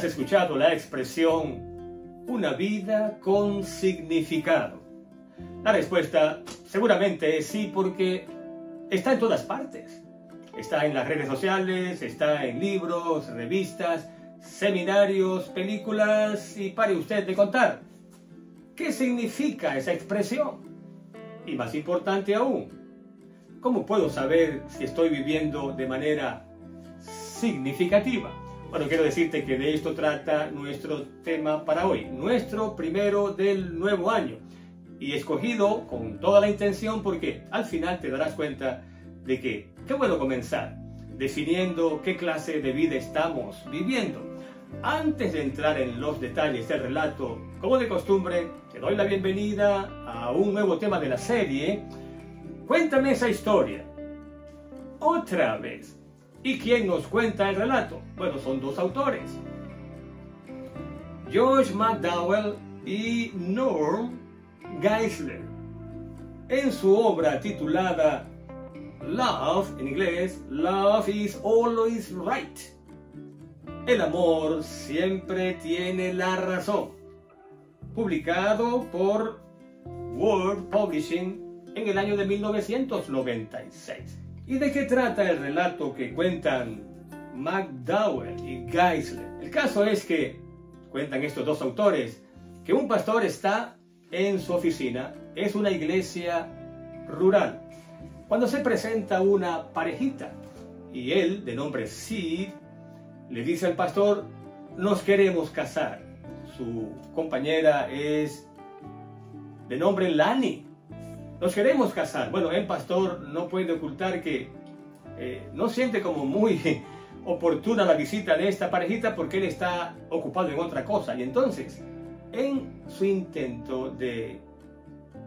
has escuchado la expresión una vida con significado? La respuesta seguramente es sí, porque está en todas partes. Está en las redes sociales, está en libros, revistas, seminarios, películas, y pare usted de contar. ¿Qué significa esa expresión? Y más importante aún, ¿cómo puedo saber si estoy viviendo de manera significativa? Bueno, quiero decirte que de esto trata nuestro tema para hoy, nuestro primero del nuevo año. Y escogido con toda la intención porque al final te darás cuenta de que qué bueno comenzar definiendo qué clase de vida estamos viviendo. Antes de entrar en los detalles del relato, como de costumbre, te doy la bienvenida a un nuevo tema de la serie. Cuéntame esa historia. Otra vez. ¿Y quién nos cuenta el relato? Bueno, son dos autores. George McDowell y Norm Geisler. En su obra titulada Love, en inglés, Love is Always Right. El amor siempre tiene la razón. Publicado por World Publishing en el año de 1996. ¿Y de qué trata el relato que cuentan McDowell y Geisler? El caso es que, cuentan estos dos autores, que un pastor está en su oficina, es una iglesia rural, cuando se presenta una parejita, y él, de nombre Sid, le dice al pastor: nos queremos casar. Su compañera es de nombre Lani. Nos queremos casar. Bueno, el pastor no puede ocultar que no siente como muy oportuna la visita de esta parejita porque él está ocupado en otra cosa. Y entonces, en su intento de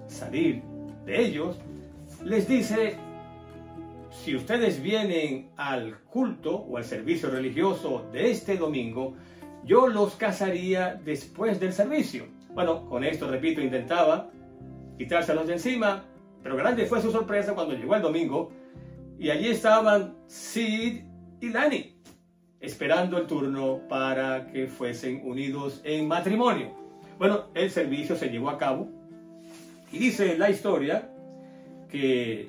salir de ellos, les dice: si ustedes vienen al culto o al servicio religioso de este domingo, yo los casaría después del servicio. Bueno, con esto, repito, intentaba quitárselos de encima, pero grande fue su sorpresa cuando llegó el domingo y allí estaban Sid y Lani, esperando el turno para que fuesen unidos en matrimonio. Bueno, el servicio se llevó a cabo y dice la historia que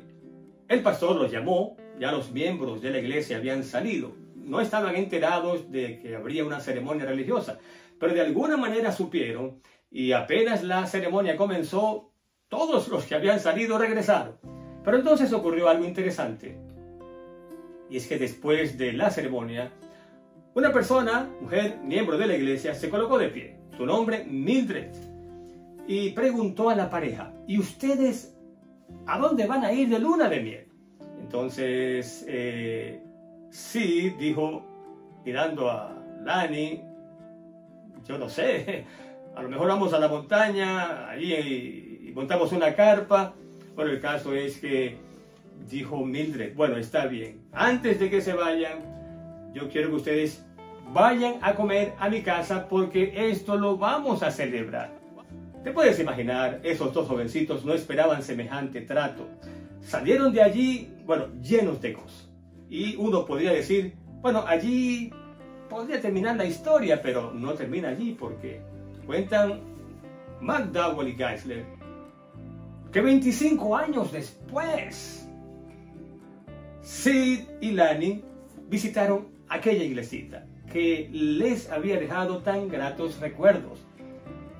el pastor los llamó. Ya los miembros de la iglesia habían salido. No estaban enterados de que habría una ceremonia religiosa, pero de alguna manera supieron, y apenas la ceremonia comenzó, todos los que habían salido regresaron. Pero entonces ocurrió algo interesante. Y es que después de la ceremonia, una persona, mujer, miembro de la iglesia, se colocó de pie. Su nombre, Mildred. Y preguntó a la pareja: ¿y ustedes a dónde van a ir de luna de miel? Entonces, sí, dijo, mirando a Lani: yo no sé, a lo mejor vamos a la montaña, allí y montamos una carpa. Bueno, el caso es que dijo Mildred: bueno, está bien, antes de que se vayan, yo quiero que ustedes vayan a comer a mi casa porque esto lo vamos a celebrar. Te puedes imaginar, esos dos jovencitos no esperaban semejante trato. Salieron de allí, bueno, llenos de gozo. Y uno podría decir: bueno, allí podría terminar la historia, pero no termina allí porque cuentan McDowell y Geisler que 25 años después, Sid y Lani visitaron aquella iglesita que les había dejado tan gratos recuerdos.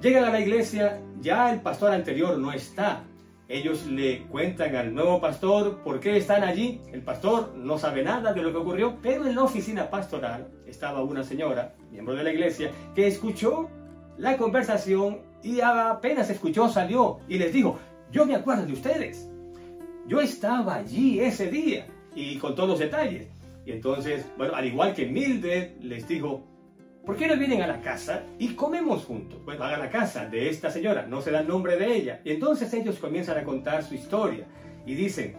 Llegan a la iglesia, ya el pastor anterior no está. Ellos le cuentan al nuevo pastor por qué están allí. El pastor no sabe nada de lo que ocurrió, pero en la oficina pastoral estaba una señora, miembro de la iglesia, que escuchó la conversación y apenas escuchó salió y les dijo: yo me acuerdo de ustedes. Yo estaba allí ese día, y con todos los detalles. Y entonces, bueno, al igual que Mildred, les dijo: ¿por qué no vienen a la casa y comemos juntos? Bueno, van a la casa de esta señora, no se da el nombre de ella. Y entonces ellos comienzan a contar su historia y dicen: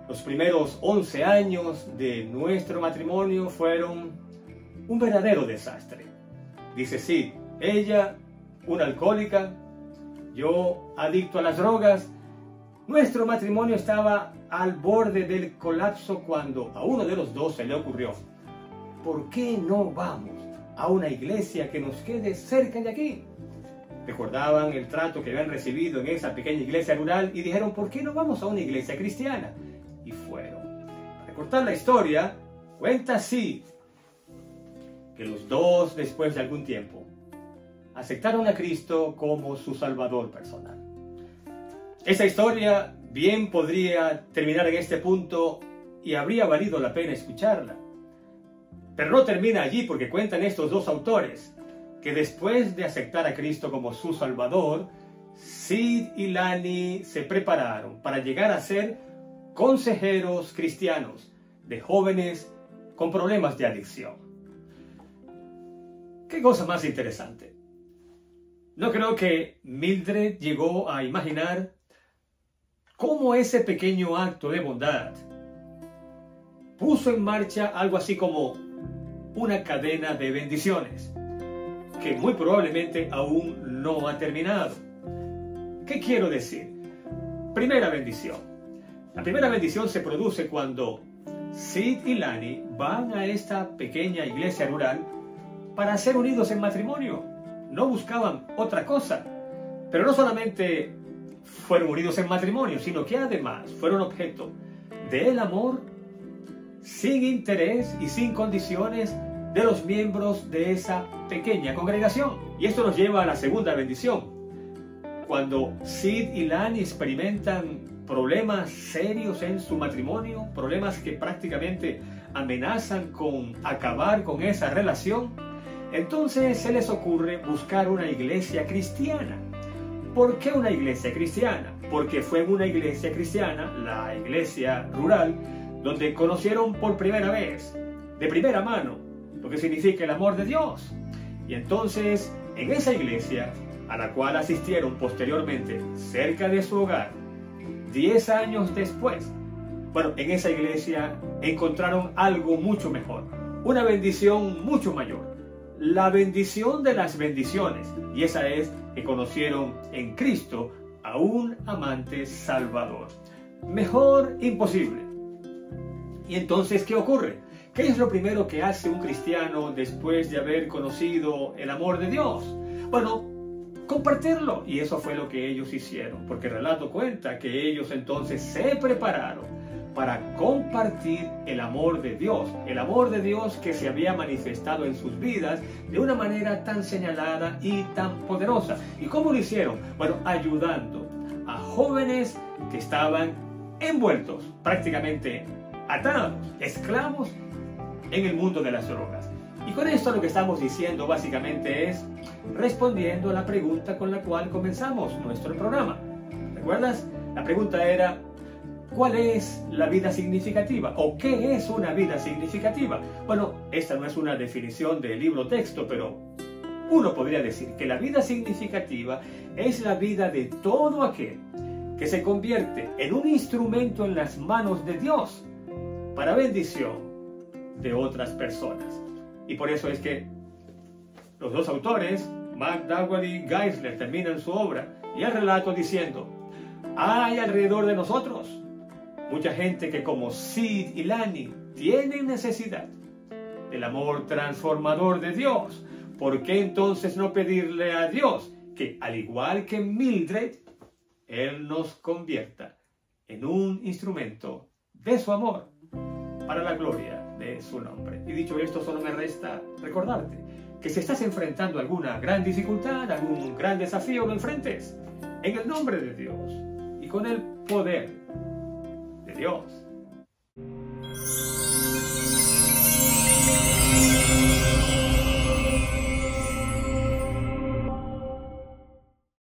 los primeros 11 años de nuestro matrimonio fueron un verdadero desastre. Dice: sí, ella, una alcohólica, yo adicto a las drogas. Nuestro matrimonio estaba al borde del colapso cuando a uno de los dos se le ocurrió: ¿por qué no vamos a una iglesia que nos quede cerca de aquí. Recordaban el trato que habían recibido en esa pequeña iglesia rural y dijeron, ¿por qué no vamos a una iglesia cristiana? Y fueron. Para cortar la historia, cuenta así que los dos, después de algún tiempo, aceptaron a Cristo como su Salvador personal. Esa historia bien podría terminar en este punto y habría valido la pena escucharla. Pero no termina allí, porque cuentan estos dos autores que después de aceptar a Cristo como su Salvador, Sid y Lani se prepararon para llegar a ser consejeros cristianos de jóvenes con problemas de adicción. ¡Qué cosa más interesante! No creo que Mildred llegó a imaginar cómo ese pequeño acto de bondad puso en marcha algo así como una cadena de bendiciones que muy probablemente aún no ha terminado. ¿Qué quiero decir? Primera bendición. La primera bendición se produce cuando Sid y Lani van a esta pequeña iglesia rural para ser unidos en matrimonio. No buscaban otra cosa. Pero no solamente fueron unidos en matrimonio, sino que además fueron objeto del amor sin interés y sin condiciones de los miembros de esa pequeña congregación. Y esto nos lleva a la segunda bendición. Cuando Sid y Lani experimentan problemas serios en su matrimonio, problemas que prácticamente amenazan con acabar con esa relación, entonces se les ocurre buscar una iglesia cristiana. ¿Por qué una iglesia cristiana? Porque fue en una iglesia cristiana, la iglesia rural, donde conocieron por primera vez, de primera mano, lo que significa el amor de Dios. Y entonces, en esa iglesia, a la cual asistieron posteriormente cerca de su hogar, 10 años después, bueno, en esa iglesia encontraron algo mucho mejor, una bendición mucho mayor, la bendición de las bendiciones, y esa es que conocieron en Cristo a un amante salvador. Mejor imposible. Y entonces, ¿qué ocurre? ¿Qué es lo primero que hace un cristiano después de haber conocido el amor de Dios? Bueno, compartirlo. Y eso fue lo que ellos hicieron, porque el relato cuenta que ellos entonces se prepararon para compartir el amor de Dios que se había manifestado en sus vidas de una manera tan señalada y tan poderosa. ¿Y cómo lo hicieron? Bueno, ayudando a jóvenes que estaban envueltos, prácticamente atados, esclavos en el mundo de las drogas. Y con esto lo que estamos diciendo básicamente es respondiendo a la pregunta con la cual comenzamos nuestro programa. ¿Recuerdas? La pregunta era, ¿cuál es la vida significativa? ¿O qué es una vida significativa? Bueno, esta no es una definición del libro texto, pero uno podría decir que la vida significativa es la vida de todo aquel que se convierte en un instrumento en las manos de Dios para bendición de otras personas. Y por eso es que los dos autores, McDowell y Geisler, terminan su obra y el relato diciendo, hay alrededor de nosotros mucha gente que como Sid y Lani tienen necesidad del amor transformador de Dios. ¿Por qué entonces no pedirle a Dios que, al igual que Mildred, Él nos convierta en un instrumento de su amor para la gloria de su nombre? Y dicho esto, solo me resta recordarte que si estás enfrentando alguna gran dificultad, algún gran desafío, lo enfrentes en el nombre de Dios y con el poder de Dios.